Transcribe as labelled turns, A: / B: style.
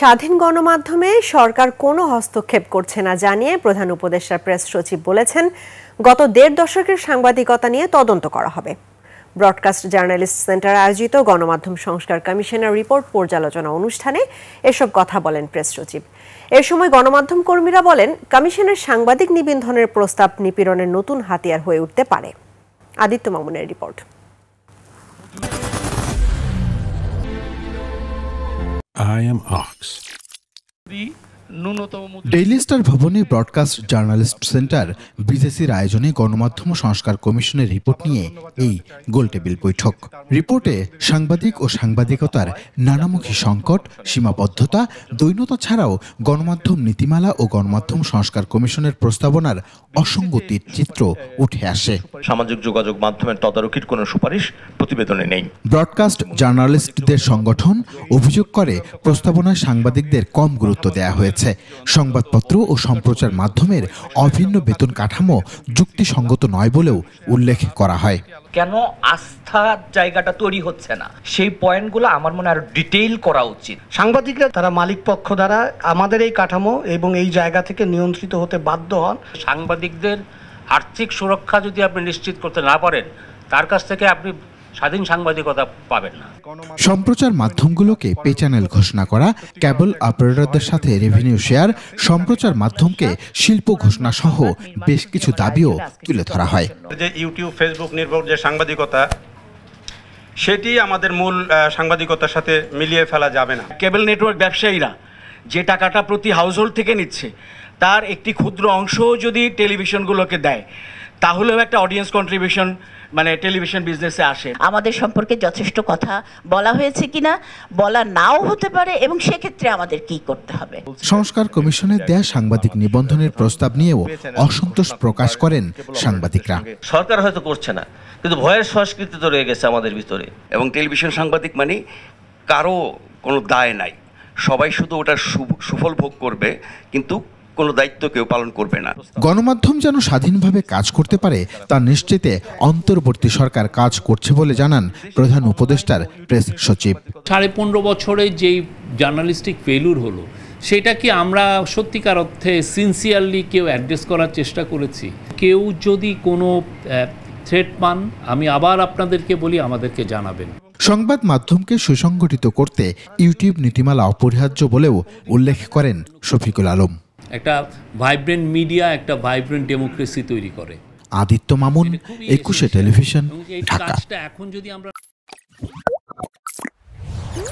A: স্বাধীন গণমাধ্যমে সরকার কোনো হস্তক্ষেপ করছে না জানিয়ে প্রধান উপদেষ্টা প্রেস সচিব বলেছেন, গত ১.৫ দশকের সাংবাদিকতা নিয়ে তদন্ত করা হবে। ব্রডকাস্ট জার্নালিস্ট সেন্টার আয়োজিত গণমাধ্যম সংস্কার কমিশনের রিপোর্ট পর্যালোচনা অনুষ্ঠানে এসব কথা বলেন প্রেস সচিব। এ সময় গণমাধ্যম কর্মীরা বলেন, কমিশনের সাংবাদিক নিবন্ধনের প্রস্তাব নিপীড়নের নতুন হাতিয়ার হয়ে উঠতে পারে। আদিত্য মামুনের report.
B: I am Ox.
C: Daily star ভবনে ব্রডকাস্ট জার্নালিস্ট সেন্টার বিজেসির আয়োজনে গণমাধ্যম সংস্কার কমিশনের রিপোর্ট নিয়ে এই গোলটেবিল বৈঠক। রিপোর্টে সাংবাদিক ও সাংবাদিকতার নানামুখী সংকট, সীমাবদ্ধতা, দৈন্যতা ছাড়াও গণমাধ্যম নীতিমালা ও গণমাধ্যম সংস্কার কমিশনের প্রস্তাবনার অসঙ্গতির চিত্র উঠে আসে।
D: সামাজিক যোগাযোগ মাধ্যমের তদারকির কোনো সুপারিশ প্রতিবেদনে নেই।
C: ব্রডকাস্ট জার্নালিস্টদের সংগঠন অভিযোগ করে, প্রস্তাবনায় সাংবাদিকদের কম গুরুত্ব দেওয়া হয়েছে। সংবাদপত্র ও সম্প্রচার মাধ্যমের অভিন্ন বেতন কাঠামো যুক্তিসঙ্গত নয় বলেও উল্লেখ করা হয়।
E: কেন আস্থার জায়গাটা তৈরি হচ্ছে না, সেই পয়েন্টগুলো আমার মনে আরো ডিটেইল করা উচিত।
F: সাংবাদিকরা তারা মালিক পক্ষ দ্বারা আমাদের এই কাঠামো এবং এই জায়গা থেকে নিয়ন্ত্রিত হতে বাধ্য হন।
G: সাংবাদিকদের আর্থিক সুরক্ষা যদি আপনি নিশ্চিত করতে না পারেন, তার কাছ থেকে আপনি স্বাধীন সাংবাদিকতা পাবেন না।
C: সম্প্রচার মাধ্যমগুলোকে পে চ্যানেল ঘোষণা করা, কেবল অপারেটরদের সাথে রেভিনিউ শেয়ার, সম্প্রচার মাধ্যমকে শিল্প ঘোষণা সহ বেশ কিছু দাবিও তুলে ধরা হয়।
H: যে ইউটিউব, ফেসবুক নির্ভর যে সাংবাদিকতা, সেটি আমাদের মূল সাংবাদিকতার সাথে মিলিয়ে ফেলা যাবে না।
E: কেবল নেটওয়ার্ক ব্যবসায়ীরা যে টাকাটা প্রতি হাউসহোল্ড থেকে নিচ্ছে, তার একটি ক্ষুদ্র অংশ যদি টেলিভিশনগুলোকে দেয়, তাহলেও একটা অডিয়েন্স কন্ট্রিবিউশন মানে টেলিভিশন বিজনেসে আসে।
I: আমাদের সম্পর্কে যথেষ্ট কথা বলা হয়েছে কিনা, বলা নাও হতে পারে, এবং সেক্ষেত্রে আমাদের কি করতে হবে।
C: সংস্কার কমিশনের দেয়া সাংবাদিক নিবন্ধনের প্রস্তাব নিয়েও অসন্তোষ প্রকাশ করেন সাংবাদিকরা।
D: সরকার হয়তো করছে না, কিন্তু ভয়ের সংস্কৃতি তো রয়ে গেছে আমাদের ভিতরে। এবং টেলিভিশন সাংবাদিক মানে কারো কোনো দায় নাই, সবাই শুধু ওটার সুফল ভোগ করবে, কিন্তু কোনো দায়িত্ব কেউ পালন করবে না।
C: গণমাধ্যম যেন স্বাধীনভাবে কাজ করতে পারে তা নিশ্চিতে অন্তর্বর্তী সরকার কাজ করছে বলে জানান প্রধান উপদেষ্টার প্রেস সচিব।
B: 15.5 বছরে যেই জার্নালিস্টিক ফেলিউর হলো, সেটা কি আমরা সত্যিকার অর্থে সিনসিয়ারলি কেউ অ্যাড্রেস করার চেষ্টা করেছি? কেউ যদি কোনো থ্রেট পান, আমি আবার আপনাদেরকে বলি, আমাদেরকে জানাবেন।
C: সংবাদ মাধ্যমকে সুসংগঠিত করতে ইউটিউব নীতিমালা অপরিহার্য বলেও উল্লেখ করেন শফিকুল আলম।
B: একটা ভাইব্রেন্ট মিডিয়া একটা ভাইব্রেন্ট ডেমোক্রেসি তৈরি করে।
C: আদিত্য মামুন, 21 টেলিভিশন, ঢাকা।
B: এখন যদি আমরা